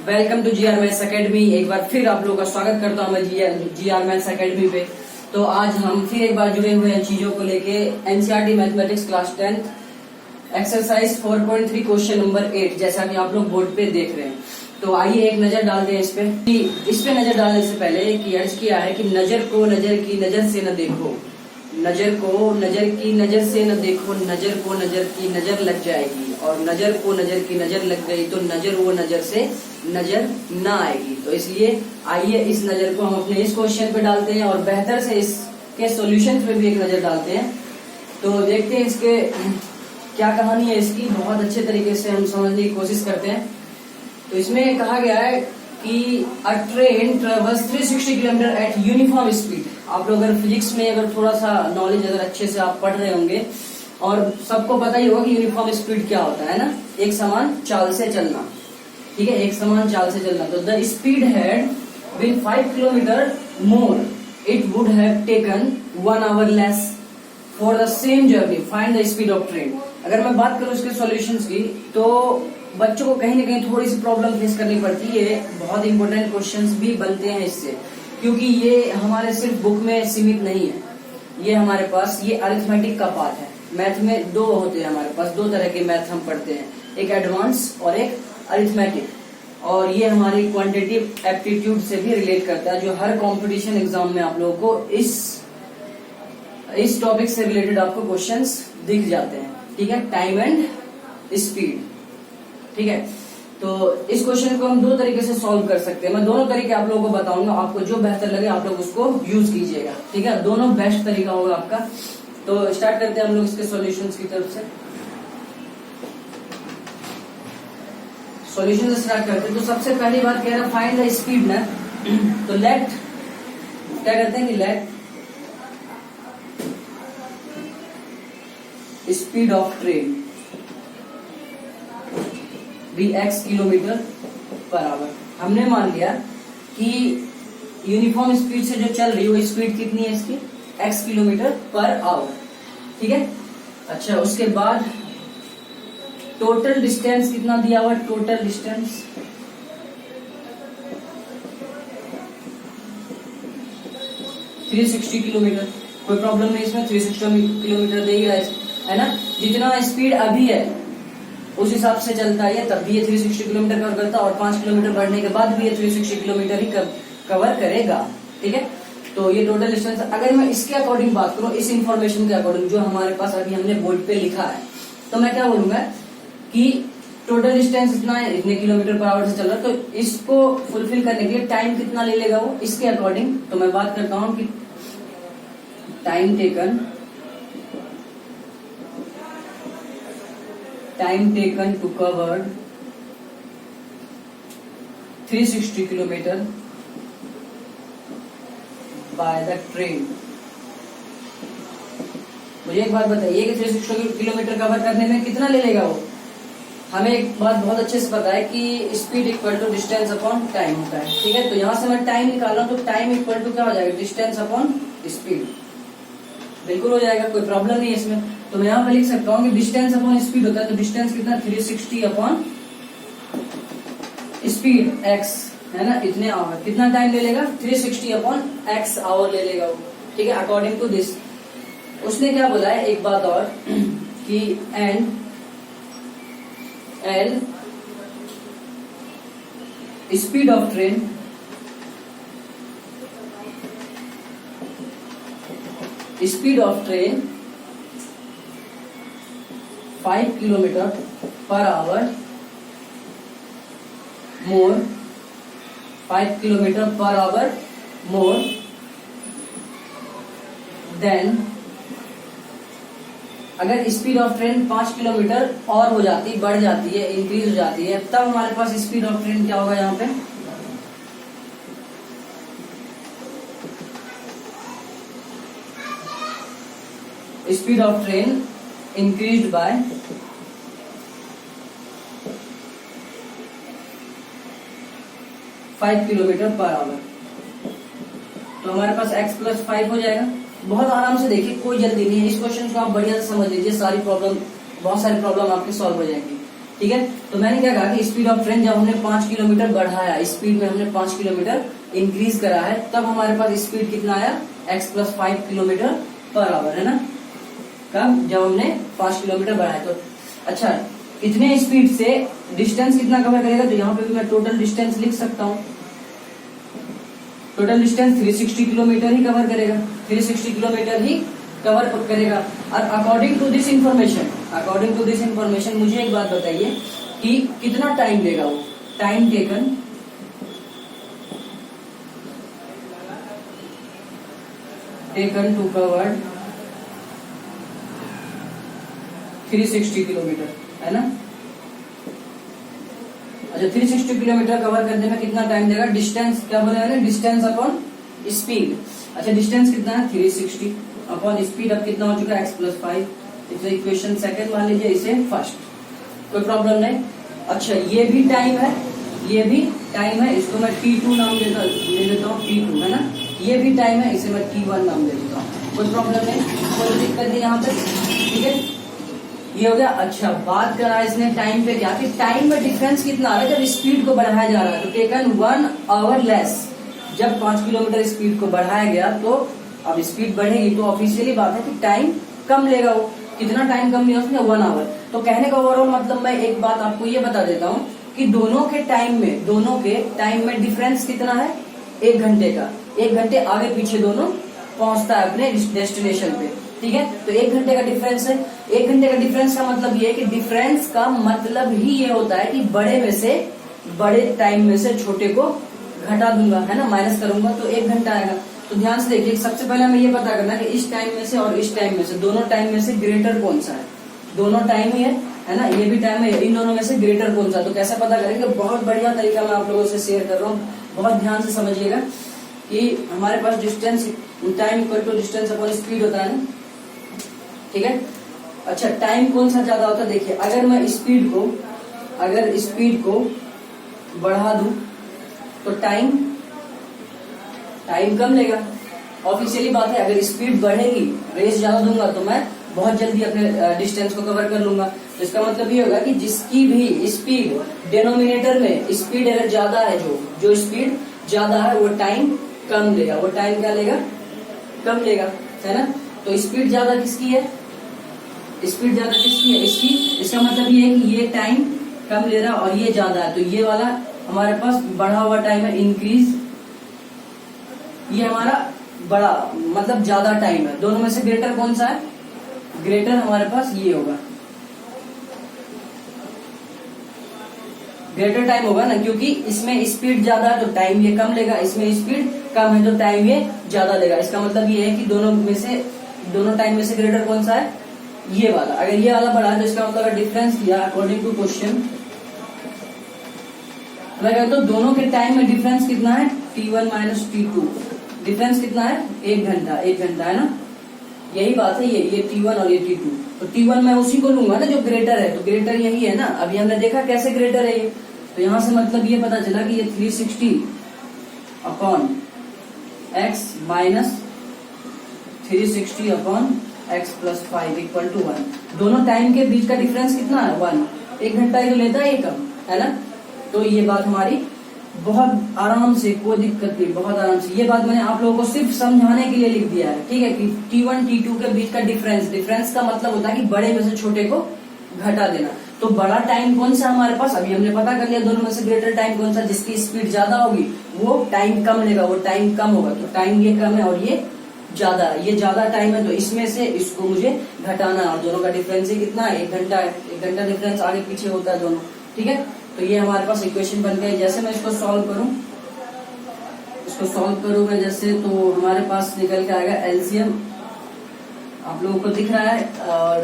Welcome to GR maths academy. एक बार फिर आप लोगों का स्वागत करता हूं मैं जीआर मैथ्स एकेडमी पे। तो आज हम फिर एक बार जुड़े हुए हैं चीजों को लेके। NCERT mathematics class 10 exercise 4.3 question number 8 जैसा कि आप लोग बोर्ड पे देख रहे हैं। तो आइए एक नजर डालते हैं इस पे नजर डालने से पहले कि अर्ज किया है कि नजर को नजर की नजर से न देखो, नजर को नजर की नजर से न देखो, नजर को नजर की नजर लग जाएगी और नजर को नजर की नजर लग गई तो नजर वो नजर से नजर न आएगी। तो इसलिए आइए इस नजर को हम अपने इस क्वेश्चन पे डालते हैं और बेहतर से इसके सॉल्यूशन पे भी एक नजर डालते हैं। तो देखते हैं इसके क्या कहानी है इसकी, बहुत अच्छे तरीके से हम समझने की कोशिश करते हैं। तो इसमें कहा गया है कि अ train travels 360 kilometre eight uniform speed. आप लोग अगर फिजिक्स में अगर थोड़ा सा नॉलेज अगर अच्छे से आप पढ़ रहे होंगे और सबको पता ही होगा कि यूनिफॉर्म स्पीड क्या होता है ना, एक समान चाल से चलना। ठीक है, एक समान चाल से चलना। तो the speed had been 5 kilometre more, it would have taken 1 hour less for the same journey, find the speed of train. अगर मैं बात करूं इसके सॉल्यूशंस की तो बच्चों को कहीं ना कहीं थोड़ी सी प्रॉब्लम फेस करनी पड़ती है। बहुत इंपॉर्टेंट क्वेश्चंस भी बनते हैं इससे, क्योंकि ये हमारे सिर्फ बुक में सीमित नहीं है। ये हमारे पास ये अरिथमेटिक का पार्ट है। मैथ में दो होते हैं हमारे पास, दो तरह के मैथ हम पढ़ते हैं, एक एडवांस और एक अरिथमेटिक। और ये हमारी क्वांटिटेटिव एप्टीट्यूड से भी रिलेट करता है, जो हर कंपटीशन एग्जाम में आप लोगों को इस टॉपिक से रिलेटेड आपको क्वेश्चंस दिख जाते हैं। ठीक है, टाइम एंड स्पीड। ठीक है, तो इस क्वेश्चन को हम दो तरीके से सॉल्व कर सकते हैं। मैं दोनों तरीके आप लोगों को बताऊंगा, आपको जो बेहतर लगे आप लोग उसको यूज कीजिएगा। ठीक है, दोनों बेस्ट तरीका होगा आपका। तो स्टार्ट करते हैं हम लोग इसके सॉल्यूशंस की तरफ से। सॉल्यूशन से स्टार्ट करते हैं। तो सबसे पहली बात कह रहा है फाइंड द स्पीड ना, तो लेट क्या करते हैं कि लेट स्पीड ऑफ ट्रेन भी x किलोमीटर पर आवर। हमने मान लिया कि यूनिफॉर्म स्पीड से जो चल रही है वो स्पीड कितनी है इसकी, x किलोमीटर पर आवर। ठीक है, अच्छा उसके बाद टोटल डिस्टेंस कितना दिया हुआ, टोटल डिस्टेंस 360 किलोमीटर। कोई प्रॉब्लम नहीं इसमें, 360 किलोमीटर दे ही रहा है ना। जितना स्पीड अभी है उस हिसाब से चलता है, तब भी ये 360 किलोमीटर कवर करता है और 5 किलोमीटर बढ़ने के बाद भी ये 360 किलोमीटर ही कवर करेगा। ठीक है, तो ये टोटल डिस्टेंस। अगर मैं इसके अकॉर्डिंग बात करूं, इस इंफॉर्मेशन के अकॉर्डिंग जो हमारे पास अभी हमने बोर्ड पे लिखा है, तो मैं क्या बोलूंगा कि टोटल डिस्टेंस इतना है, इतने किलोमीटर पर आवर से चल रहा है। तो इसको फुलफिल करने के लिए टाइम कितना ले लेगा वो, इसके अकॉर्डिंग तो मैं बात करता हूं कि time taken to cover 360 kilometre by the train. मुझे एक बात बताइए कि 360 किलोमीटर कवर करने में कितना ले लेगा वो। हमें एक बात बहुत अच्छे से पता है कि speed equal to distance upon time होता है। ठीक है, तो यहां से मैं टाइम निकाल रहा हूं, तो टाइम इक्वल टू क्या हो जाएगा, डिस्टेंस अपॉन स्पीड। बिल्कुल हो जाएगा, कोई प्रॉब्लम नहीं है इसमें। तो मैं यहाँ पे लिख सकता हूँ कि डिस्टेंस अपॉन स्पीड होता है, तो डिस्टेंस कितना 360 अपॉन स्पीड x है ना, इतने आवर। कितना टाइम ले लेगा, 360 अपॉन x आवर ले लेगा वो। ठीक है, अकॉर्डिंग टू दिस। उसने क्या बोला है एक बात और कि and L speed of train speed of train 5 kilometre per hour more, 5 kilometre per hour more than. अगर स्पीड ऑफ ट्रेन 5 किलोमीटर और हो जाती, बढ़ जाती है, इंक्रीज हो जाती है, तब हमारे पास स्पीड ऑफ ट्रेन क्या होगा यहाँ पे, speed of train increased by 5 kilometre per hour. तो हमारे पास x प्लस 5 हो जाएगा। बहुत आराम से देखिए, कोई जल्दी नहीं है। इस क्वेश्चन को आप बढ़िया से समझ लीजिए, बहुत सारी प्रॉब्लम आपकी सॉल्व हो जाएंगी। ठीक है। तो मैंने क्या कहा कि स्पीड ऑफ ट्रेन जब हमने 5 किलोमीटर बढ़ाया, स्पीड में हमने 5 किलोमीटर इंक्रीज करा है, तब हमारे पास स्पीड कितना आया, x+5 किलोमीटर पर आवर, है ना। कब, जब हमने 5 किलोमीटर बढ़ाया। तो अच्छा, इतने स्पीड से डिस्टेंस कितना कवर करेगा, तो यहाँ पे भी मैं टोटल डिस्टेंस लिख सकता हूँ। टोटल डिस्टेंस 360 किलोमीटर ही कवर करेगा, 360 किलोमीटर ही कवर करेगा। और अकॉर्डिंग टू दिस इंफॉर्मेशन मुझे एक बात बताइए कि कितना टाइम लेगा वो, time taken to cover 360 kilometre, है ना। अच्छा, 360 किलोमीटर कवर करने में कितना टाइम देगा, डिस्टेंस क्या बोले मैंने, डिस्टेंस अपॉन स्पीड। अच्छा, डिस्टेंस कितना है, 360 अपॉन स्पीड अब कितना हो चुका है, x+5। इसे इक्वेशन सेकंड मान लीजिए, इसे फर्स्ट, कोई प्रॉब्लम नहीं। अच्छा, ये भी टाइम है, ये भी टाइम है, इसको मैं t2 नाम ले देता हूँ, t2, है ना। ये भी टाइम है, इसे मैं t1 नाम दे देता हूँ, कोई प्रॉब्लम नहीं, कोई दिक्कत नहीं यहाँ पे, ठीक है। ये हो गया। अच्छा, बात करा इसने टाइम पे क्या, कि टाइम में डिफरेंस कितना आ रहा है जब स्पीड को बढ़ाया जा रहा है, तो टेकन 1 आवर लेस। जब 5 किलोमीटर स्पीड को बढ़ाया गया, तो अब स्पीड बढ़ेगी तो ऑफिशियली बात है कि टाइम कम लेगा। वो कितना टाइम कम लिया उसने, 1 आवर। तो कहने का ओवरऑल मतलब मैं एक बात आपको ये बता देता हूँ कि दोनों के टाइम में डिफरेंस कितना है, 1 घंटे का। 1 घंटे आगे पीछे दोनों पहुंचता है अपने डेस्टिनेशन पे, ठीक है। तो 1 घंटे का डिफरेंस है। 1 घंटे का डिफरेंस का मतलब ये है कि डिफरेंस का मतलब ही ये होता है कि बड़े टाइम में से छोटे को घटा दूंगा, है ना, माइनस करूंगा, तो 1 घंटा आएगा। तो ध्यान से देखिए, सबसे पहले हमें ये पता करना है कि इस टाइम में से और इस टाइम में से, दोनों टाइम में से ग्रेटर कौन सा है। दोनों टाइम ही है ना, ये भी टाइम है, इन दोनों में से ग्रेटर कौन सा। तो कैसे पता करेंगे, बहुत बढ़िया तरीका मैं आप लोगों से शेयर कर रहा हूँ, बहुत ध्यान से समझिएगा कि हमारे पास distance, time equal to distance upon speed होता है ना, ठीक है। अच्छा, टाइम कौन सा ज्यादा होता है, देखिए, अगर मैं स्पीड को बढ़ा दूं तो टाइम कम लेगा, ऑफिशियली बात है। अगर स्पीड बढ़ेगी, रेस ज्यादा दूंगा, तो मैं बहुत जल्दी अपने डिस्टेंस को कवर कर लूंगा। तो इसका मतलब ये होगा कि जिसकी भी स्पीड डिनोमिनेटर में स्पीड अगर ज्यादा है, जो स्पीड ज्यादा है, वो टाइम कम लेगा। वो टाइम क्या लेगा, कम लेगा, है ना। तो स्पीड ज्यादा किसकी है, इसकी। इसका मतलब ये है कि ये टाइम कम ले रहा और ये ज्यादा है, तो ये वाला हमारे पास बढ़ा हुआ टाइम है, इंक्रीज। ये हमारा बड़ा मतलब ज्यादा टाइम है। दोनों में से ग्रेटर कौन सा है, ग्रेटर हमारे पास ये होगा, ग्रेटर टाइम होगा ना, क्योंकि इसमें स्पीड ज्यादा है तो टाइम ये कम लेगा, इसमें स्पीड कम है तो टाइम ये ज्यादा लेगा। इसका मतलब ये है कि दोनों टाइम में से ग्रेटर कौन सा है, ये वाला। अगर ये वाला बड़ा है तो इसका मतलब डिफरेंस किया अकॉर्डिंग टू क्वेश्चन, मैं कहता हूँ दोनों के टाइम में डिफरेंस कितना है, t1 माइनस t2। डिफरेंस कितना है, 1 घंटा, है ना। यही बात है, ये t1 और ये t2। तो t1 मैं उसी को लूंगा ना जो ग्रेटर है, तो ग्रेटर यही है ना। अभी हमने देखा कैसे ग्रेटर है ये, तो यहां से मतलब ये पता चला कि ये 360 upon x minus 360 upon x+5 equal to 1। दोनों टाइम के बीच का डिफरेंस कितना है, 1। 1 घंटा ही तो लेता है ये कम, है ना। तो ये बात हमारी बहुत आराम से, कोई दिक्कत नहीं, बहुत आराम से। ये बात मैंने आप लोगों को सिर्फ समझाने के लिए लिख दिया है, ठीक है, कि t1 t2 के बीच का डिफरेंस का मतलब होता है कि बड़े में से छोटे को घटा देना। तो बड़ा टाइम कौन सा हमारे पास, अभी हमने पता कर लिया दोनों में से ग्रेटर टाइम कौन सा, जिसकी स्पीड ज्यादा होगी वो टाइम कम लेगा, वो टाइम कम होगा। तो टाइम ये कम है और ये ज्यादा है, ये ज्यादा टाइम है, तो इसमें से इसको मुझे घटाना है। और दोनों का डिफरेंस ही कितना है, 1 घंटा है। 1 घंटा डिफरेंस आगे पीछे होता है दोनों, ठीक है। तो ये हमारे पास इक्वेशन बन गई। जैसे मैं इसको सॉल्व करूंगा जैसे, तो हमारे पास निकल के आएगा एलसीएम। आप लोगों को दिख रहा है,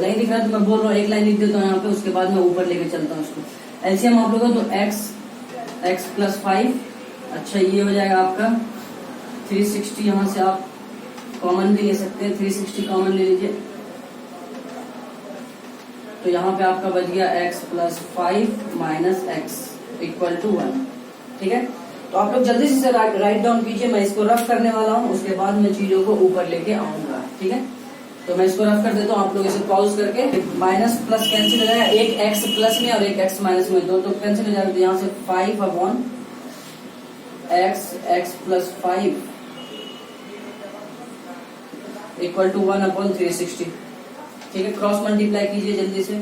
नहीं दिख रहा तो मैं बोल रहा हूँ, एक लाइन लिख देता हूँ यहाँ पे, उसके बाद मैं ऊपर लेके चलता हूँ उसको। एलसीएम आप लोगों को तो x+5, अच्छा ये हो जाएगा आपका 360। यहाँ से आप कॉमन भी ले सकते हैं, 360 कॉमन ले लीजिए, तो यहाँ पे आपका बच गया x+5 minus x equal to 1, ठीक है। तो आप लोग जल्दी से राइट डाउन कीजिए, मैं इसको रफ करने वाला हूँ, उसके बाद मैं चीजों को ऊपर लेके आऊंगा, ठीक है। तो मैं इसको रफ कर देता हूँ, आप लोग इसे पॉज करके। माइनस प्लस कैंसिल हो जाएगा, एक एक्स प्लस में और एक एक्स माइनस में, दो तो कैंसिल हो जाएगा। तो यहाँ से 5 upon x plus 5 equal to 1 upon 360। ठीक है, क्रॉस मल्टीप्लाई कीजिए जल्दी से।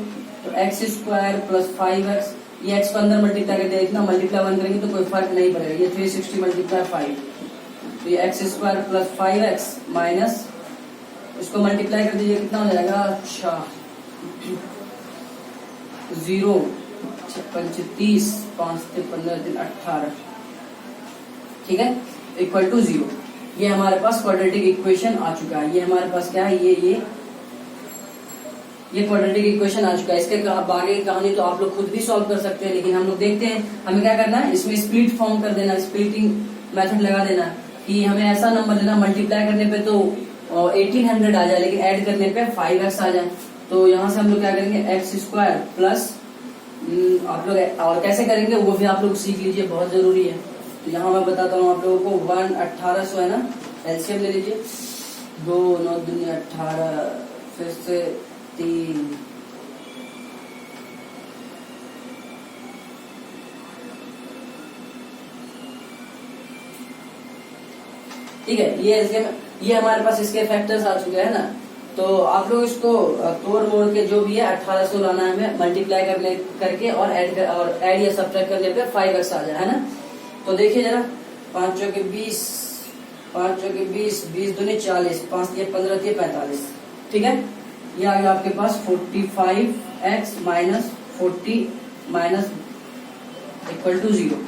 तो एक्स स्क्वायर प्लस 5x, ये एक्स को अंदर मल्टीप्लाई कर दिया, इतना मल्टीप्लाई 1 करेंगे तो कोई फर्क नहीं पड़ेगा। ये 360 मल्टीप्लाई 5, तो ये x square plus 5x minus, इसको मल्टीप्लाई कर दीजिए, कितना हो जाएगा? अच्छा 0, 56, 30, 5 से 15 दिन 18। ठीक है, इक्वल टू 0। ये हमारे पास क्वाड्रेटिक इक्वेशन आ चुका है। ये हमारे पास क्या है? ये क्वाड्रेटिक इक्वेशन आ चुका है। इसके आगे की कहानी तो आप लोग खुद भी सॉल्व कर सकते हैं, लेकिन हम लोग देखते हैं हमें क्या करना है। इसमें स्प्लिट फॉर्म कर देना, स्प्लिटिंग मेथड लगा देना कि हमें ऐसा नंबर लेना मल्टीप्लाई करने पे तो 1800 आ जाए, लेकिन ऐड करने पे 5x आ जाए। तो यहाँ से हम लोग क्या करेंगे? एक्स स्क्वायर प्लस, आप लोग और कैसे करेंगे वो भी आप लोग सीख लीजिए, बहुत जरूरी है। तो यहाँ मैं बताता हूँ आप लोगों को। 1 1800 है ना, एलसीएम ले लीजिए। 2 9 दूनी 18, फिर से 3, ठीक है। ये हमारे पास इसके फैक्टर्स आ चुके हैं ना। तो आप लोग इसको तोड़ मोड़ के जो भी है 1800 लाना है हमें, मल्टीप्लाई करके और ऐड या सब्ट्रैक्ट करने पे 5x आ जाए, है ना। तो देखिए जरा, 5 चौके 20, 5 चौके 20, 20 दूनी 40, 5 दिए 15 दिए 45। ठीक है, ये आ गया आपके पास 45x minus 40 minus equal to 0।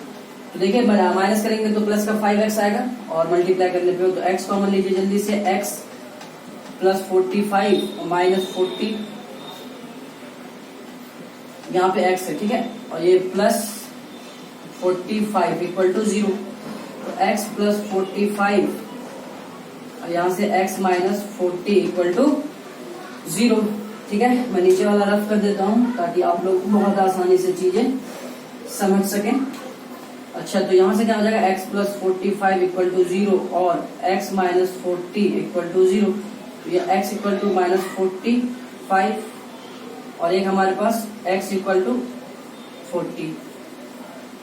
तो देखिए माइनस करेंगे तो प्लस का 5x आएगा, और मल्टीप्लाई करने पे तो x कॉमन लीजिए जल्दी से। x प्लस 45 माइनस 40, यहाँ पे x है, ठीक है, और ये प्लस 45 इक्वल टू 0। तो x प्लस 45 और यहाँ से x माइनस 40 इक्वल टू 0। ठीक है, मैं नीचे वाला रफ कर देता हूँ ताकि आप लोग बहुत आसानी से चीजें समझ सकें। अच्छा, तो यहाँ से क्या हो जाएगा? x प्लस 45 इक्वल टू 0 और x माइनस 40 इक्वल टू 0। तो ये x इक्वल टू माइनस 45 और एक हमारे पास x इक्वल टू 40।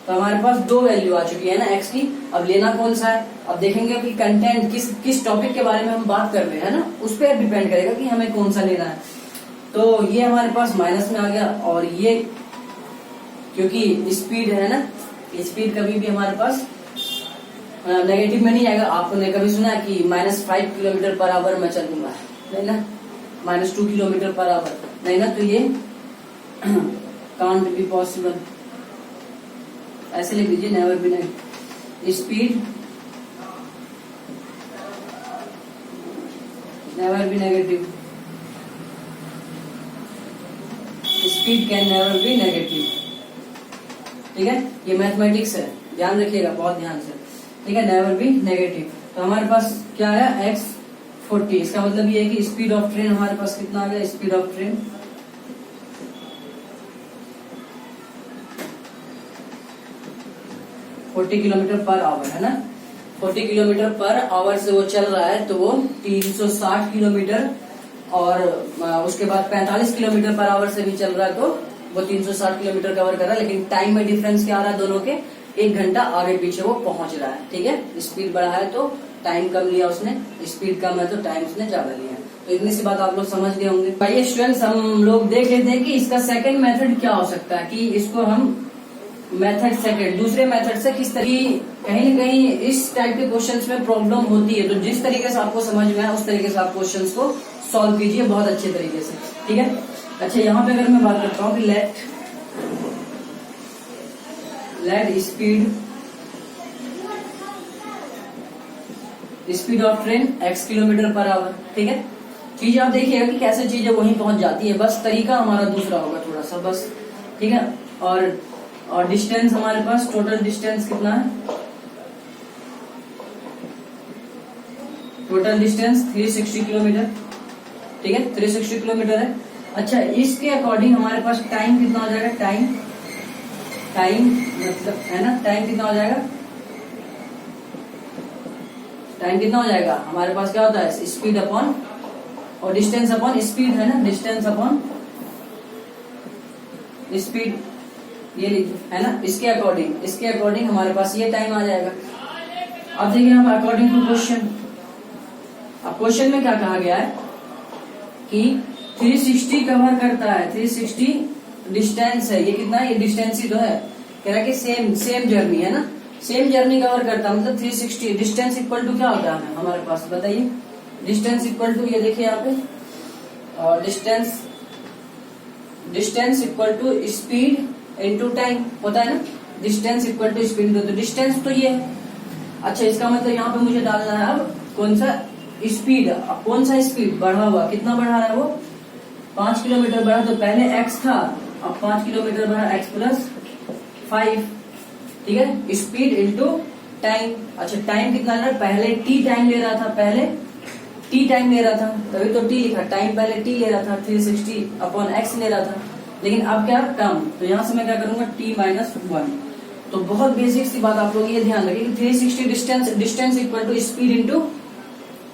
तो हमारे पास दो वैल्यू आ चुकी है ना x की। अब लेना कौन सा है? अब देखेंगे कि कंटेंट किस टॉपिक के बारे में हम बात कर रहे हैं ना, उस पर डिपेंड करेगा कि हमें कौन सा लेना है। तो ये हमारे पास माइनस में आ गया, और ये क्योंकि स्पीड है ना, स्पीड कभी भी हमारे पास नेगेटिव में नहीं आएगा। आपने कभी सुना है कि -5 किलोमीटर पर आवर मैं चलूंगा? नहीं ना। -2 किलोमीटर पर आवर नहीं ना, तो ये कांट बी पॉसिबल। ऐसे लिख लीजिए, never be negative. Speed never be negative, speed can never be negative. ठीक है, ये मैथमेटिक्स है, ध्यान रखिएगा बहुत ध्यान से। ठीक है, नेवर बी नेगेटिव। तो हमारे पास क्या है? x 40। इसका मतलब ये है कि स्पीड ऑफ ट्रेन हमारे पास कितना आ गया? Speed of train 40 kilometre per hour, है ना। 40 किलोमीटर पर आवर से वो चल रहा है, तो वो 360 किलोमीटर, और उसके बाद 45 किलोमीटर पर आवर से भी चल रहा है, तो वो 360 किलोमीटर कवर कर रहा है। लेकिन टाइम में डिफरेंस क्या आ रहा है दोनों के? 1 घंटा आगे पीछे वो पहुंच रहा है। ठीक है, स्पीड बढ़ा है तो टाइम कम लिया उसने, स्पीड कम है तो टाइम उसने ज्यादा लिया। तो इतनी सी बात आप लोग समझ गए होंगे। भाई स्टूडेंट्स, हम लोग देख लेते हैं कि इसका सेकंड मेथड क्या हो सकता है, कि इसको हम मेथड सेकंड दूसरे मेथड से किस तरीके, कहीं न कहीं इस टाइप के क्वेश्चंस में प्रॉब्लम होती है। तो जिस तरीके से आपको समझ में आए उस तरीके से आप क्वेश्चंस को सॉल्व कीजिए बहुत अच्छे तरीके से। ठीक है, अच्छा यहाँ पे अगर मैं बात करता हूँ कि let speed of train x kilometre per hour. ठीक है, चीज आप देखिएगा कि कैसे चीजें वहीं पहुंच जाती है, बस तरीका हमारा दूसरा होगा थोड़ा सा बस। ठीक है, और डिस्टेंस हमारे पास, टोटल डिस्टेंस कितना है? Total distance 360 kilometre. ठीक है, 360 किलोमीटर है। अच्छा, इसके अकॉर्डिंग हमारे पास टाइम कितना हो जाएगा? टाइम मतलब है ना, टाइम कितना हो जाएगा? टाइम कितना हो जाएगा? हमारे पास क्या होता है? स्पीड अपॉन और डिस्टेंस अपॉन स्पीड है ना, डिस्टेंस अपॉन स्पीड ये है ना, इसके अकॉर्डिंग हमारे पास ये टाइम आ जाएगा। अब देखिए हम अकॉर्डिंग टू क्वेश्चन, अब क्वेश्चन में क्या कहा गया है कि 360 कवर करता है, 360 डिस्टेंस है, ये कितना है, ये डिस्टेंस ही तो है, कह रहा है कि सेम जर्नी है ना, सेम जर्नी कवर करता है, मतलब 360 डिस्टेंस इक्वल टू क्या होता है हमारे पास, बताइए। डिस्टेंस इक्वल टू ये देखिए यहाँ पे, और distance equal to speed into time होता है ना, डिस्टेंस इक्वल टू स्पीड, तो डिस्टेंस तो ये है। अच्छा, इसका मतलब यहाँ पे मुझे डालना है अब कौन सा स्पीड, कौन सा स्पीड बढ़ा हुआ, कितना बढ़ा रहा है वो, 5 किलोमीटर बढ़ा, तो पहले x था, अब 5 किलोमीटर बढ़ा, x प्लस 5, ठीक है, स्पीड इंटू टाइम। अच्छा, टाइम कितना ले रहा है, पहले t टाइम ले रहा था, पहले t टाइम ले रहा था, तभी तो t लिखा, टाइम पहले t ले रहा था, 360 अपॉन x ले रहा था, लेकिन अब क्या कम, तो यहाँ से मैं क्या करूंगा, t माइनस 1। तो बहुत बेसिक सी बात आप लोग ये ध्यान रखें, 360 distance equal to speed into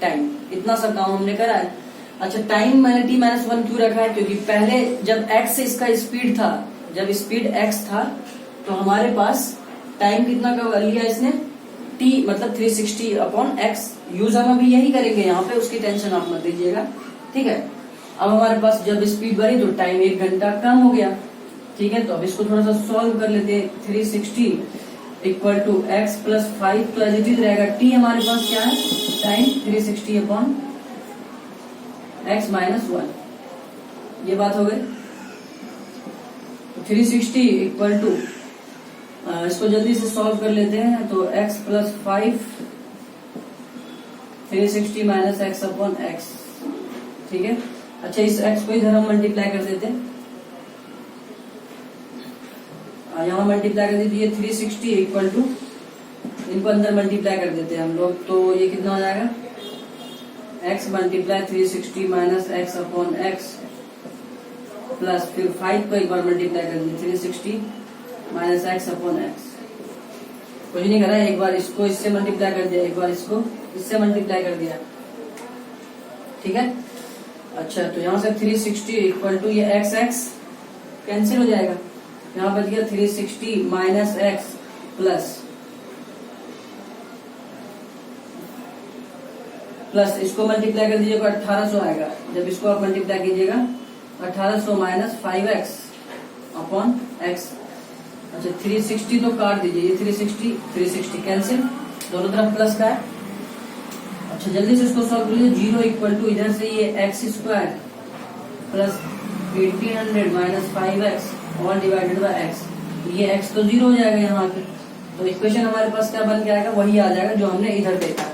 time, इतना सा काम हमने करा है। अच्छा, टाइम मैंने t माइनस 1 क्यों रखा है, क्योंकि पहले जब x इसका स्पीड था, जब स्पीड x था, तो हमारे पास टाइम कितना का लिया इसने, t मतलब 360 अपॉन x, यूज हम अभी यही करेंगे यहाँ पे, उसकी टेंशन आप मत लीजिएगा, ठीक है। अब हमारे पास जब स्पीड बढ़ी तो टाइम 1 घंटा कम हो गया, ठीक है। तो अब इसको थोड़ा सा सॉल्व कर लेते हैं, 360 इक्वल टू एक्स प्लस 5, तो एज इट इज रहेगा, t हमारे पास क्या है, टाइम 360 अपॉन एक्स माइनस 1, ये बात हो गई। 360 इक्वल टू, इसको जल्दी से सॉल्व कर लेते हैं, तो x plus 5 360 minus x upon x, ठीक है। अच्छा, इस x को इधर हम मल्टीप्लाई कर देते हैं, यहाँ मल्टीप्लाई कर दीजिए, 360 इक्वल टू, इनको अंदर मल्टीप्लाई कर देते हैं हम लोग, तो ये कितना हो जाएगा, x multiply 360 minus x upon x plus फिर 5 को एक बार मल्टीप्लाई कर दीजिए, 360 माइनस एक्स अपॉन एक्स, कुछ नहीं करा, एक बार इसको इससे मल्टीप्लाई कर दिया, एक बार इसको इससे मल्टीप्लाई कर दिया, ठीक है। अच्छा, तो यहाँ से 360 इक्वल टू, ये एक्स एक्स कैंसिल हो जाएगा, यहाँ बच गया 360 माइनस एक्स प्लस इसको मल्टीप्लाई कर दीजिएगा, 1800 आएगा, जब इसको आप मल्टीप्लाई कीजिएगा 1800 माइनस 5x अपॉन एक्स। अच्छा, 360 तो काट दीजिए, ये 360 कैंसिल, दोनों तरफ प्लस का है। अच्छा, जल्दी से इसको सॉल्व करिए, 0 इक्वल टू, इधर से ये x square plus 1800 minus 5x all divided by x, ये x तो 0 हो जाएगा यहाँ पे, तो इक्वेशन हमारे पास क्या बन के आएगा, वही आ जाएगा जो हमने इधर देखा है।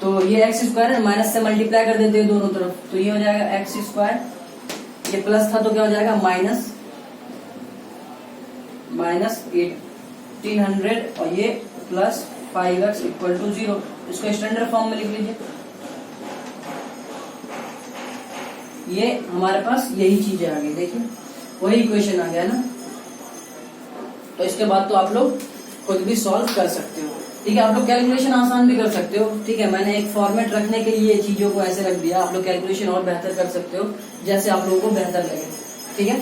तो ये एक्स स्क्वायर माइनस से मल्टीप्लाई कर देते हैं दोनों तरफ, तो ये हो जाएगा एक्स स्क्वायर, ये प्लस था तो क्या हो जाएगा माइनस 1800 और ये प्लस 5x इक्वल टू 0, इसको स्टैंडर्ड फॉर्म में लिख लीजिए। ये हमारे पास यही चीजें आ गई, देखिए वही इक्वेशन आ गया ना। तो इसके बाद तो आप लोग खुद भी सॉल्व कर सकते हो, ठीक है। आप लोग कैलकुलेशन आसान भी कर सकते हो, ठीक है। मैंने एक फॉर्मेट रखने के लिए चीजों को ऐसे रख दिया, आप लोग कैलकुलेशन और बेहतर कर सकते हो जैसे आप लोगों को बेहतर लगे, ठीक है।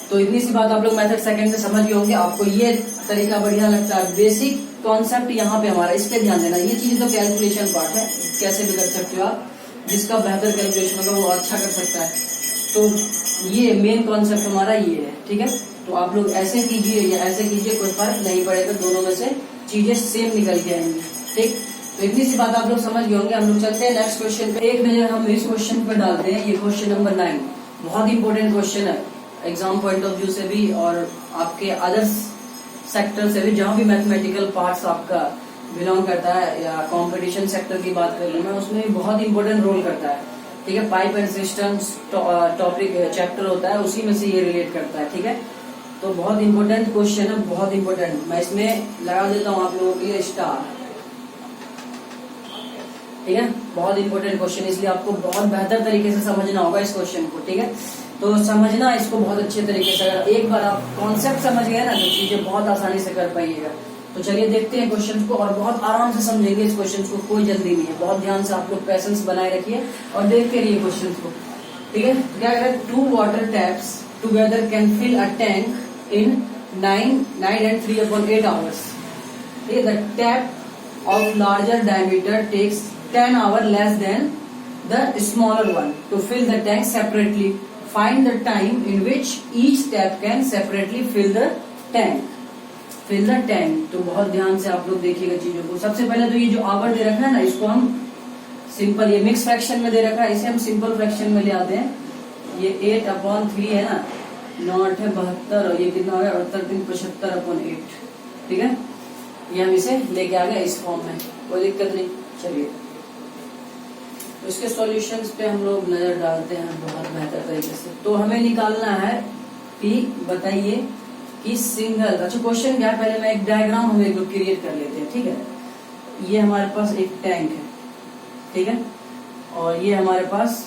तो इतनी सी बात आप लोग मेथड सेकंड में समझ गए होंगे, आपको ये तरीका बढ़िया लगता है। बेसिक कॉन्सेप्ट यहाँ पे हमारा, इस पे ध्यान देना। ये चीज तो कैलकुलेशन पार्ट है, कैसे भी कर सकते हो आप, जिसका बेहतर कैलकुलेशन होगा वो अच्छा कर सकता है। तो ये मेन कॉन्सेप्ट हमारा ये है, ठीक है। तो आप लोग ऐसे कीजिए या ऐसे कीजिए, कोई फर्क नहीं पड़ेगा, दोनों में से चीजें सेम निकल के आएंगी, ठीक। तो इतनी सी बात आप लोग समझ गए होंगे। हम लोग चलते हैं नेक्स्ट क्वेश्चन पे। एक नजर हम इस क्वेश्चन पे डालते हैं, ये क्वेश्चन नंबर 9 बहुत इंपॉर्टेंट क्वेश्चन है एग्जाम पॉइंट ऑफ व्यू से भी और आपके अदर्स सेक्टर से भी, जहाँ भी मैथमेटिकल पार्ट्स आपका बिलोंग करता है, या कंपटीशन सेक्टर की बात कर लूँ मैं, उसमें भी बहुत इंपॉर्टेंट रोल करता है, ठीक है। Pipe and systems topic chapter होता है, उसी में से ये रिलेट करता है, ठीक है। तो बहुत इंपॉर्टेंट क्वेश्चन है, बहुत इंपॉर्टेंट। मैं इसमें लगा देता हूँ आप लोगों के लिए स्टार, ठीक है। बहुत इंपॉर्टेंट क्वेश्चन, इसलिए आपको बहुत बेहतर तरीके से समझना होगा इस क्वेश्चन को, ठीक है। तो समझना इसको बहुत अच्छे तरीके से, अगर एक बार आप कॉन्सेप्ट समझ गए ना तो चीजें बहुत आसानी से कर पाइएगा। तो चलिए देखते हैं क्वेश्चन को और बहुत आराम से समझेंगे इस क्वेश्चन को, कोई जल्दी नहीं है। बहुत ध्यान से आप लोग पैसेंस बनाए रखिए और देखते रहिए क्वेश्चन को, ठीक है। क्या कह रहा है, 2 water taps together can fill a tank in 9 and 3/8 hours. The tap of larger diameter takes 10 hours less than the smaller one to fill the tank separately. Find the time in which each tap can separately fill the tank. Fill the tank. तो बहुत ध्यान से आप लोग देखिएगा चीजों को। सबसे पहले तो ये जो आवर दे रखा है ना, इसको हम सिंपल, ये मिक्स फ्रैक्शन में दे रखा है, इसे हम सिंपल फ्रैक्शन में ले आते हैं। ये 8/3 है ना, 9 8 72 और ये कितना हो गया 3 75/8, ठीक है। ये हम इसे लेके आ गए इस फॉर्म में, कोई दिक्कत नहीं। चलिए तो इसके सॉल्यूशंस पे हम लोग नजर डालते हैं बहुत बेहतर तरीके से। तो हमें निकालना है कि बताइए कि सिंगल, अच्छा क्वेश्चन क्या है, पहले मैं एक डायग्राम हम एक क्रिएट कर लेते हैं, ठीक है। ये हमारे पास एक टैंक है, ठीक है, और ये हमारे पास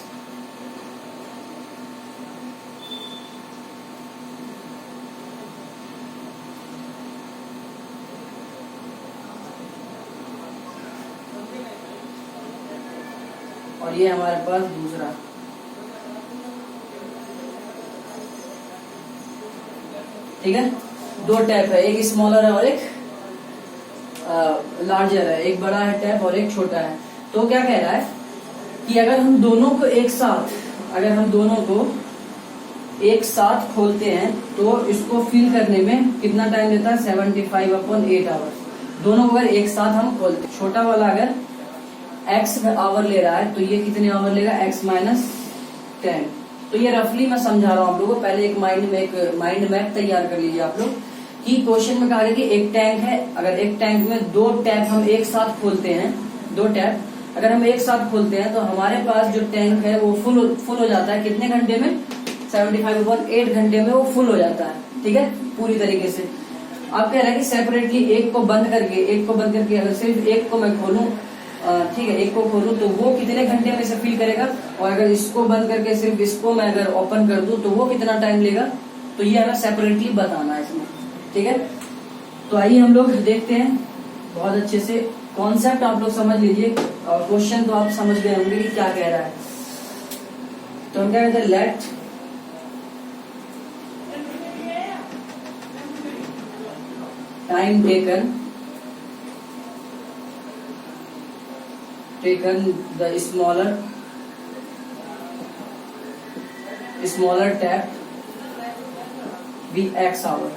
और ये हमारे पास दूसरा, ठीक है। 2 टैप है, एक स्मॉलर है और एक लार्जर है, एक बड़ा है टैप और एक छोटा है। तो क्या कह रहा है कि अगर हम दोनों को एक साथ खोलते हैं तो इसको फिल करने में कितना टाइम लेता है, 75/8 आवर्स। दोनों को अगर एक साथ हम खोलते, छोटा वाला अगर x आवर ले रहा है तो ये कितने आवर लेगा, x - 10। तो ये रफली मैं समझा रहा हूँ आप लोगों को, पहले एक माइंड मैप तैयार कर लीजिए आप लोग कि क्वेश्चन में कहा गया कि एक टैंक है, अगर एक टैंक में 2 टैप हम एक साथ खोलते हैं, 2 टैप अगर हम एक साथ खोलते हैं तो हमारे पास जो टैंक है वो फुल हो जाता है कितने घंटे में, 75/8 घंटे में वो फुल हो जाता है, ठीक है, पूरी तरीके से। आप कह रहे हैं कि सेपरेटली एक को बंद करके अगर सिर्फ एक को मैं खोलूं, ठीक है, एक को खोलूं तो वो कितने घंटे में से फिल करेगा, और अगर इसको बंद करके सिर्फ इसको मैं अगर ओपन कर दूं तो वो कितना टाइम लेगा। तो ये हमें सेपरेटली बताना है इसमें, ठीक है। तो आइए हम लोग देखते हैं बहुत अच्छे से, कॉन्सेप्ट आप लोग समझ लीजिए और क्वेश्चन तो आप समझ गए होंगे कि क्या कह रहा है। तो हम क्या कहते हैं, let time taken the smaller tap be x hour।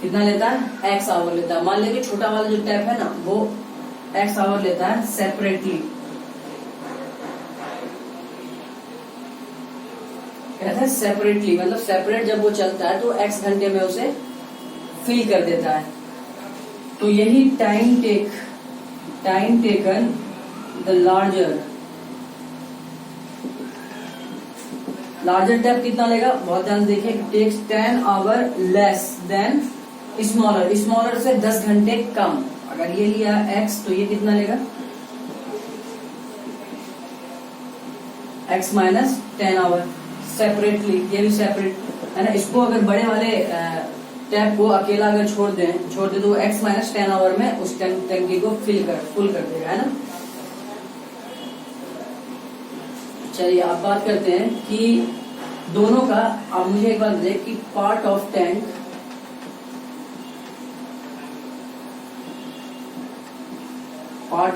कितना लेता है, x आवर लेता है। मान लीजिए छोटा वाला जो टैप है ना वो x आवर लेता है सेपरेटली, कहते हैं सेपरेटली, मतलब सेपरेट जब वो चलता है तो x घंटे में उसे फिल कर देता है। तो यही time taken the larger tap कितना लेगा, बहुत ध्यान देखिए, takes 10 hour less than smaller से 10 घंटे कम। अगर ये लिया x तो ये कितना लेगा, x - 10 आवर सेपरेटली, ये भी सेपरेट है ना। इसको अगर बड़े वाले टैप को अकेला अगर छोड़ दे तो x - 10 आवर में उस टंकी को फुल कर देगा, है ना। चलिए आप बात करते हैं कि दोनों का, आप मुझे एक बात बताइए कि part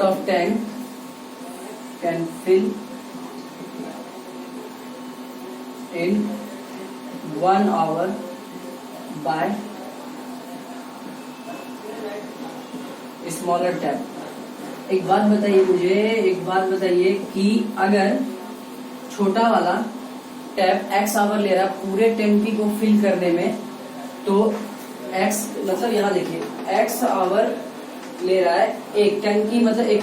of tank can fill in 1 hour by smaller tap. एक बात बताइए कि अगर छोटा वाला टैप x आवर ले रहा है पूरे टैंकी को फिल करने में, तो x मतलब यहाँ देखिए x आवर ले रहा है एक टैंकी, मतलब एक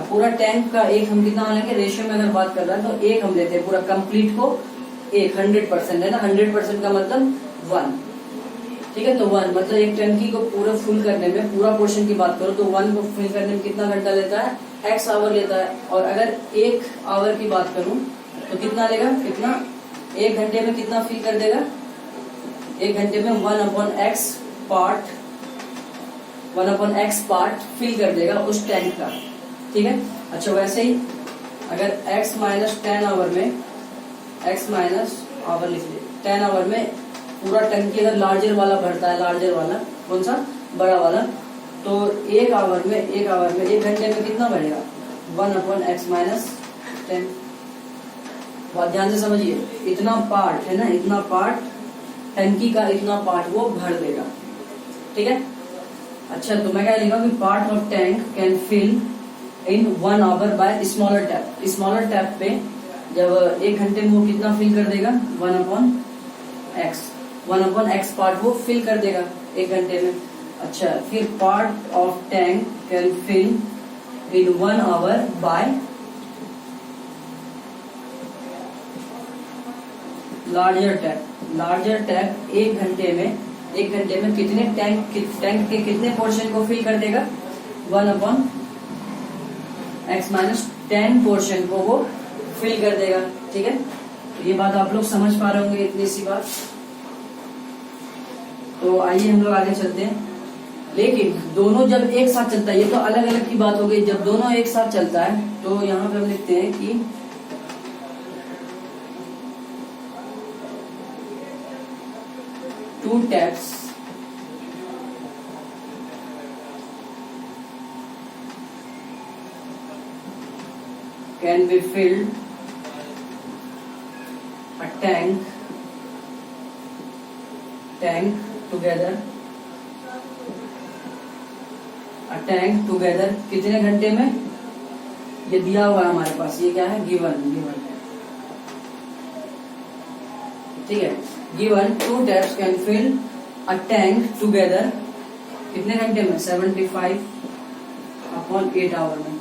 पूरा टैंक का एक हम कितना लेंगे, रेशियो में अगर बात कर रहा है तो एक हम लेते हैं पूरा कंप्लीट को, 100% है ना, 100% का मतलब 1, ठीक है। तो 1 मतलब एक टंकी को पूरा फुल करने में, पूरा पोर्शन की बात करो तो 1 को फिल करने में कितना घंटा लेता है, x आवर लेता है। और अगर 1 आवर की बात करूं तो कितना लेगा, कितना 1 घंटे में कितना फिल कर देगा, 1 घंटे में 1/x part 1/x part fill कर देगा उस टैंक का, ठीक है। अच्छा वैसे ही अगर x माइनस 10 आवर में x माइनस आवर लिख लिया 10 आवर में पूरा टंकी अगर लार्जर वाला भरता है, लार्जर वाला कौन सा, बड़ा वाला, तो एक आवर में 1 घंटे में कितना बढ़ेगा 1/x माइनस 10। बहुत ध्यान से समझिए, इतना पार्ट है ना, इतना पार्ट टंकी का इतना पार्ट वो भर देगा, ठीक है। अच्छा तो मैं क्या लिखा कि part of tank can fill in 1 hour by smaller tap. Smaller tap पे जब 1 घंटे में वो कितना फिल कर देगा 1/x पार्ट वो फिल कर देगा 1 घंटे में। अच्छा फिर part of tank can fill in 1 hour by larger tap. Larger tap 1 घंटे में कितने टैंक के कितने पोर्शन को फिल कर देगा 1/x माइनस 10 पोर्शन को वो फिल कर देगा, ठीक है। तो ये बात आप लोग समझ पा रहे होंगे, इतनी सी बात। तो आइए हम लोग आगे चलते हैं। लेकिन दोनों जब एक साथ चलता है, ये तो अलग अलग की बात हो गई, जब दोनों एक साथ चलता है तो यहाँ पे हम लिखते हैं कि two taps can be filled a tank together कितने घंटे में, ये दिया हुआ है हमारे पास, ये क्या है गिवन, ठीक है। Given 2 taps can fill a tank together कितने घंटे में 75/8 आवर में।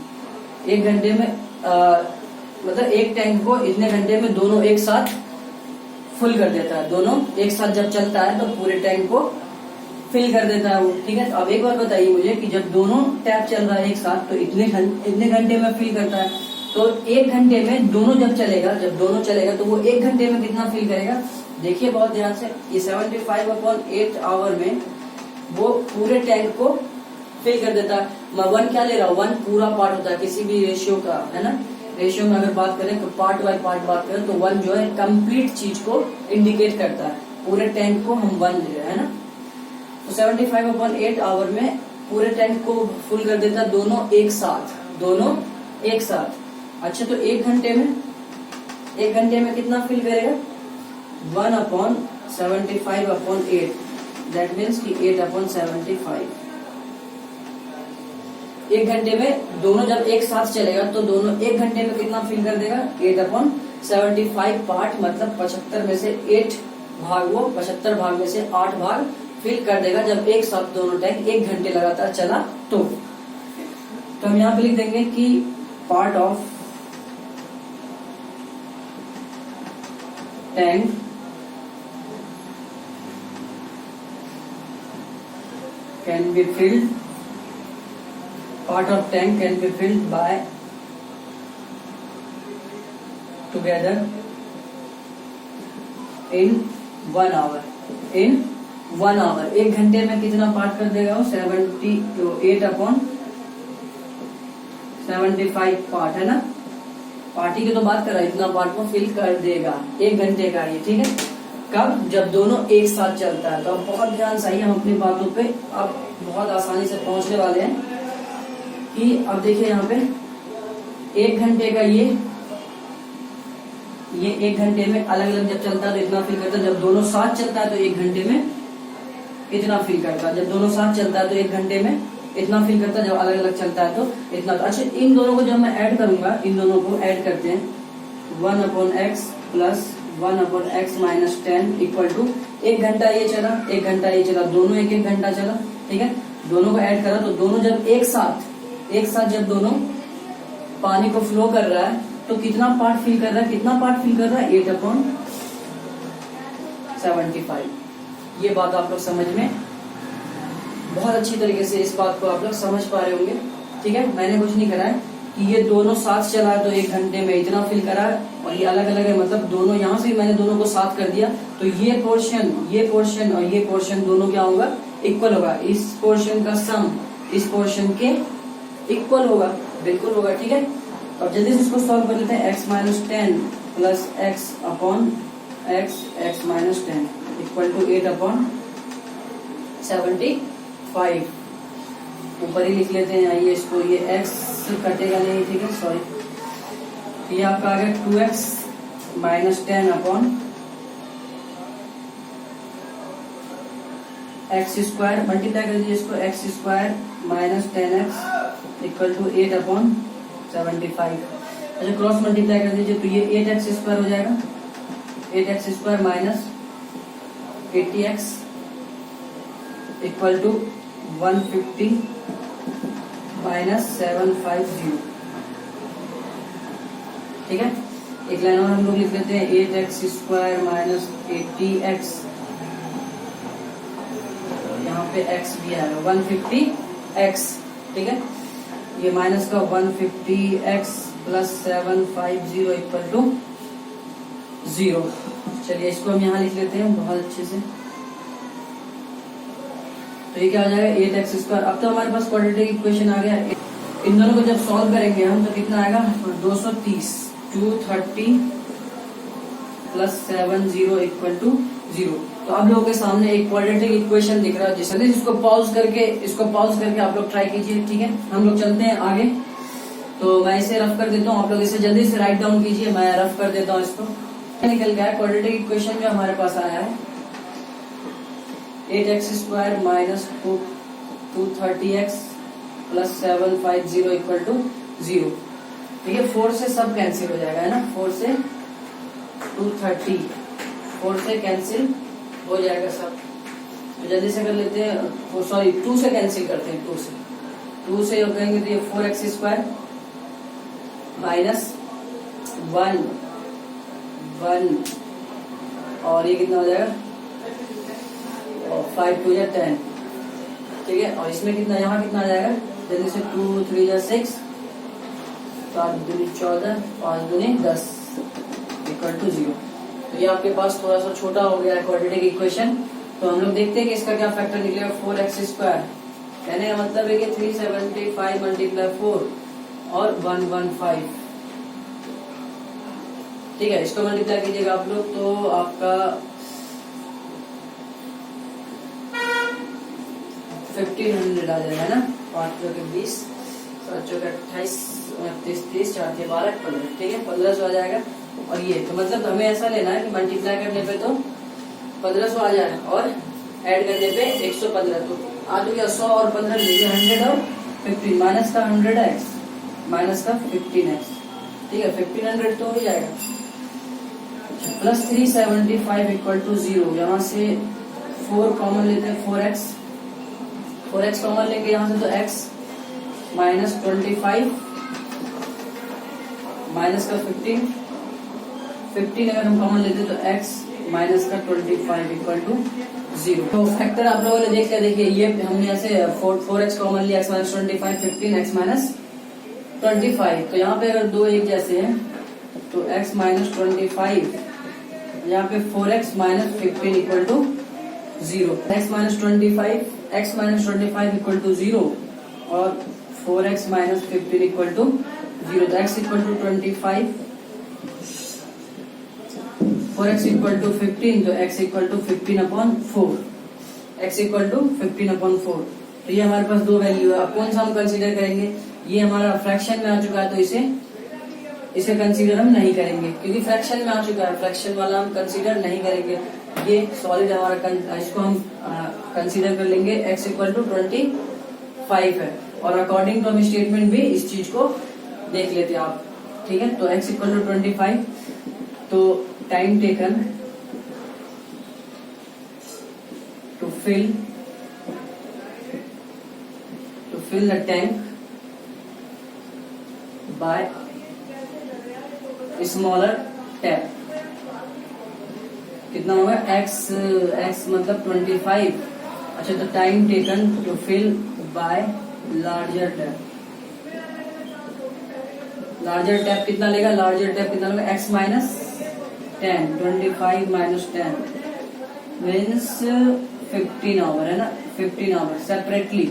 1 घंटे में मतलब एक टैंक को इतने घंटे में दोनों एक साथ फुल कर देता है। दोनों एक साथ जब चलता है तो पूरे टैंक को फिल कर देता है वो, ठीक है। तो अब एक बार बताइए मुझे कि जब दोनों टैप चल रहा है एक साथ तो इतने घंटे में फिल करता है। तो 1 घंटे में दोनों जब दोनों चलेगा तो वो 1 घंटे में कितना फिल करेगा, देखिए बहुत ध्यान से। ये 75/8 आवर में वो पूरे टैंक को फिल कर देता है। मैं 1 क्या ले रहा हूँ, 1 पूरा पार्ट होता है किसी भी रेशियो का, है ना। रेशियो में अगर बात करें तो पार्ट बाय पार्ट बात करें तो 1 जो है कंप्लीट चीज को इंडिकेट करता है, पूरे टैंक को हम 1 ले रहे हैं, है ना। तो 75/8 आवर में पूरे टैंक को फुल कर देता है दोनों एक साथ। अच्छा तो 1 घंटे में कितना फिल करेगा 1/75/8, दैट मीन्स कि 8/75। 1 घंटे में दोनों जब एक साथ चलेगा तो दोनों 1 घंटे में कितना फिल कर देगा 8/75 पार्ट, मतलब 75 में से 8 भाग, वो 75 भाग में से 8 भाग फिल कर देगा जब एक साथ दोनों टैंक 1 घंटे लगातार चला। तो हम यहाँ पे लिख देंगे कि part of tank can be filled by together in 1 hour। 1 घंटे में कितना पार्ट कर देगा वो 8/75 पार्ट, है ना। पार्टी की तो बात कर रहा है, इतना पार्ट को फिल कर देगा 1 घंटे का ये, ठीक है। कब, जब दोनों एक साथ चलता है। तो अब बहुत ध्यान से आइए, हम अपनी बातों पे अब बहुत आसानी से पहुंचने वाले हैं कि अब देखिए यहाँ पे 1 घंटे का ये 1 घंटे में अलग अलग जब चलता है तो इतना फिल करता है, जब दोनों साथ चलता है तो 1 घंटे में इतना फिल करता है, जब दोनों साथ चलता है तो 1 घंटे में इतना फिल करता है, जब अलग अलग चलता है तो इतना। अच्छा इन दोनों को जब मैं ऐड करूंगा, इन दोनों को ऐड करते हैं 1/x plus 1/x minus 10 equal to 1 घंटा ये चला, 1 घंटा ये चला, दोनों 1-1 घंटा चला, ठीक है। दोनों को ऐड करा तो दोनों जब एक साथ जब दोनों पानी को फ्लो कर रहा है तो कितना पार्ट फिल कर रहा है 8/75। ये बात आप लोग समझ में बहुत अच्छी तरीके से इस बात को आप लोग समझ पा रहे होंगे, ठीक है। मैंने कुछ नहीं करा है कि ये दोनों साथ चला है तो 1 घंटे में इतना फिल करा है, और ये अलग अलग है, मतलब दोनों यहाँ से मैंने दोनों को साथ कर दिया तो ये पोर्शन और ये पोर्शन दोनों क्या होगा इक्वल होगा, इस पोर्शन का सम इस पोर्शन के इक्वल होगा, बिल्कुल होगा। ठीक है, तो अब जल्दी से इसको सॉल्व कर लेते हैं। x minus 10 plus x upon x minus 10 equal to 8 upon 75। ऊपर ही लिख लेते हैं, आइए इसको, ये x कटेगा नहीं, ठीक है, सॉरी। ये आपका आ गया 2x minus 10 upon x square, multiply कर दीजिए इसको, x square minus 10x equal to 8 upon 75। अच्छा, क्रॉस मल्टीप्लाई कर दीजिए तो ये 8x स्क्वायर हो जाएगा, 8x square minus 80x equal to 150 minus 750। ठीक है, एक लाइन और हम लोग लिख लेते हैं, 8x स्क्वायर माइनस 80x, यहाँ पे x भी आएगा 150x। ठीक है, ये माइनस का 150x प्लस 750 इक्वल टू 0। चलिए इसको हम यहाँ लिख लेते हैं बहुत अच्छे से। तो ये क्या हो जाएगा, 8x स्क्वायर। अब तो हमारे पास क्वाड्रेटिक इक्वेशन आ गया। इन दोनों को जब सॉल्व करेंगे हम तो कितना आएगा, 230, 230 प्लस 70 इक्वल टू 0। तो आप लोगों के सामने एक क्वाड्रेटिक इक्वेशन दिख रहा है, इसको पॉज करके आप लोग ट्राई कीजिए। ठीक है, हम लोग चलते हैं आगे। तो मैं इसे रफ कर देता हूँ, आप लोग इसे जल्दी से राइट डाउन कीजिए, मैं रफ कर देता हूँ इसको। निकल गया क्वाड्रेटिक इक्वेशन जो हमारे पास आया है, 8x square minus 230x plus 750 equal to 0। ठीक है, 4 से सब कैंसिल हो जाएगा, है ना, 4 से 230, 4 से कैंसिल हो जाएगा सब। तो जल्दी से कर लेते हैं, सॉरी 2 से कैंसिल करते हैं, 2 से करेंगे तो ये 4x स्क्वायर माइनस 1 और ये कितना हो जाएगा, 5 2 10। ठीक है, और इसमें कितना, यहाँ कितना आ जाएगा, जल्दी से 2 3 6, 7 2 14, 5 2 10 इक्वल टू 0। तो ये आपके पास थोड़ा सा छोटा हो गया है क्वाड्रेटिक इक्वेशन। तो हम लोग देखते हैं कि इसका क्या फैक्टर निकलेगा, 4x स्क्वायर, कहने का मतलब है कि 375 मल्टीप्लाई 4 और 115। ठीक है, इसको मल्टीप्लाई कीजिएगा आप लोग तो आपका 1500 आ जाएगा, है ना, 5 चौके 20, 7 चौके 28, 29 30, 4 के 12 15। ठीक है, 1500 आ जाएगा। और ये तो मतलब हमें ऐसा लेना है कि मल्टीप्लाई करने पे तो 1500 आ जाए और ऐड करने पे 115। तो आ तो गया 100 और 15 लीजिए, 100 और 15 माइनस का 100x माइनस का 15x। ठीक है, 1500 तो हो जाएगा, प्लस 375 इक्वल टू 0। यहाँ से 4 कॉमन लेते हैं, 4x कॉमन लेंगे यहाँ से तो x माइनस 25 माइनस का 15 अगर हम कॉमन लेते तो x माइनस का 25 इक्वल टू 0। तो फैक्टर आप लोगों ने देख लिया। देखिए ये हमने ऐसे 4x कॉमन लिया, x माइनस 25 15 x माइनस 25। तो यहाँ पे अगर दो एक जैसे हैं तो x माइनस 25, यहाँ पे 4x minus 15 equal to 0। x minus 25 equal to 0 और 4x माइनस 15 इक्वल टू 0। तो x equal to 25, 4x equal to 15, तो x equal to 15/4, x equal to 15/4। तो ये हमारे पास दो वैल्यू है। अब कौन सा हम कंसीडर करेंगे, ये हमारा फ्रैक्शन में आ चुका है तो इसे कंसीडर हम नहीं करेंगे, क्योंकि फ्रैक्शन में आ चुका है, फ्रैक्शन वाला हम कंसीडर नहीं करेंगे। ये सॉलिड हमारा, इसको हम कंसीडर कर लेंगे, x इक्वल टू 25 है। और अकॉर्डिंग टू हम स्टेटमेंट भी इस चीज को देख लेते हैं आप। ठीक है, तो x इक्वल टू 25, तो time taken to fill the tank by smaller tap, कितना होगा, x मतलब 25। अच्छा, तो time taken to fill by larger tap, larger tap कितना लेगा, x minus 10, 25 minus 10 means 15 hour, है ना, 15 आवर्स सेपरेटली।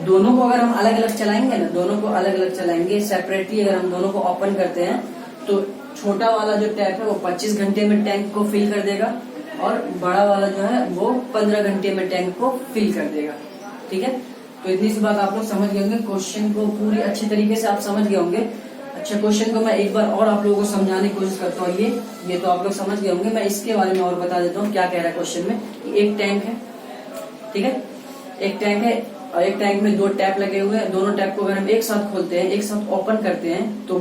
दोनों को अगर हम अलग अलग चलाएंगे ना, दोनों को अलग अलग चलाएंगे सेपरेटली, अगर हम दोनों को ओपन करते हैं तो छोटा वाला जो टैप है वो 25 घंटे में टैंक को फिल कर देगा और बड़ा वाला जो है वो 15 घंटे में टैंक को फिल कर देगा। ठीक है, तो इतनी सी बात आप लोग समझ गए होंगे, क्वेश्चन को पूरी अच्छी तरीके से आप समझ गए होंगे। अच्छा, क्वेश्चन को मैं एक बार और आप लोगों को समझाने की कोशिश करता हूँ। ये तो आप लोग समझ गए होंगे, मैं इसके बारे में और बता देता हूँ क्या कह रहा है क्वेश्चन में। एक टैंक है, ठीक है, एक टैंक है और एक टैंक में 2 टैप लगे हुए हैं। दोनों टैप को अगर हम एक साथ खोलते हैं, एक साथ ओपन करते हैं तो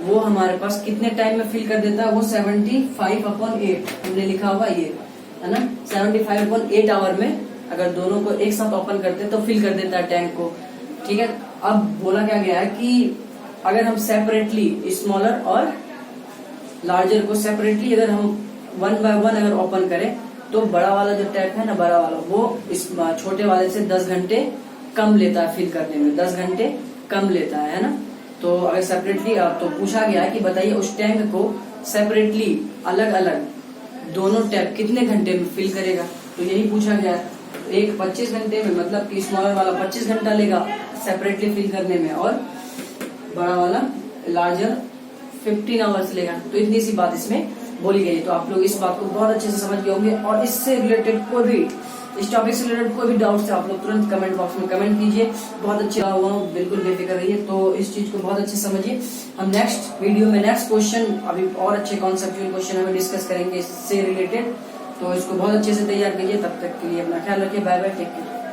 वो हमारे पास कितने टाइम में फिल कर देता है? वो 75/8 हमने लिखा हुआ ये है ना, 75/8 आवर में अगर दोनों को एक साथ ओपन करते हैं तो फिल कर देता है टैंक को। ठीक है, अब बोला क्या गया है कि अगर हम सेपरेटली स्मॉलर और लार्जर को सेपरेटली अगर हम 1 बाय 1 अगर ओपन करें तो बड़ा वाला जो टैप है ना, बड़ा वाला, वो इस छोटे वाले से 10 घंटे कम लेता है फिल करने में, 10 घंटे कम लेता है ना। तो अगर सेपरेटली तो पूछा गया है कि बताइए उस टैंक को सेपरेटली अलग अलग दोनों टैप कितने घंटे में फिल करेगा, तो यही पूछा गया है। एक 25 घंटे में, मतलब कि स्मॉलर वाला 25 घंटा लेगा सेपरेटली फिल करने में और बड़ा वाला लार्जर 15 आवर्स लेगा। तो इतनी सी बात इसमें बोली गई। तो आप लोग इस बात को बहुत अच्छे से समझ गए होंगे और इससे रिलेटेड कोई भी, इस टॉपिक से रिलेटेड कोई भी डाउट है आप लोग तुरंत कमेंट बॉक्स में कमेंट कीजिए। बहुत अच्छा हुआ, बिल्कुल बेफिक्र रहिए। तो इस चीज को बहुत अच्छे से समझिए। हम नेक्स्ट वीडियो में नेक्स्ट क्वेश्चन, अभी और अच्छे कॉन्सेप्चुअल क्वेश्चन हमें डिस्कस करेंगे इससे रिलेटेड। तो इसको बहुत अच्छे से तैयार कीजिए। तब तक के लिए अपना ख्याल रखिए। Bye bye, take care.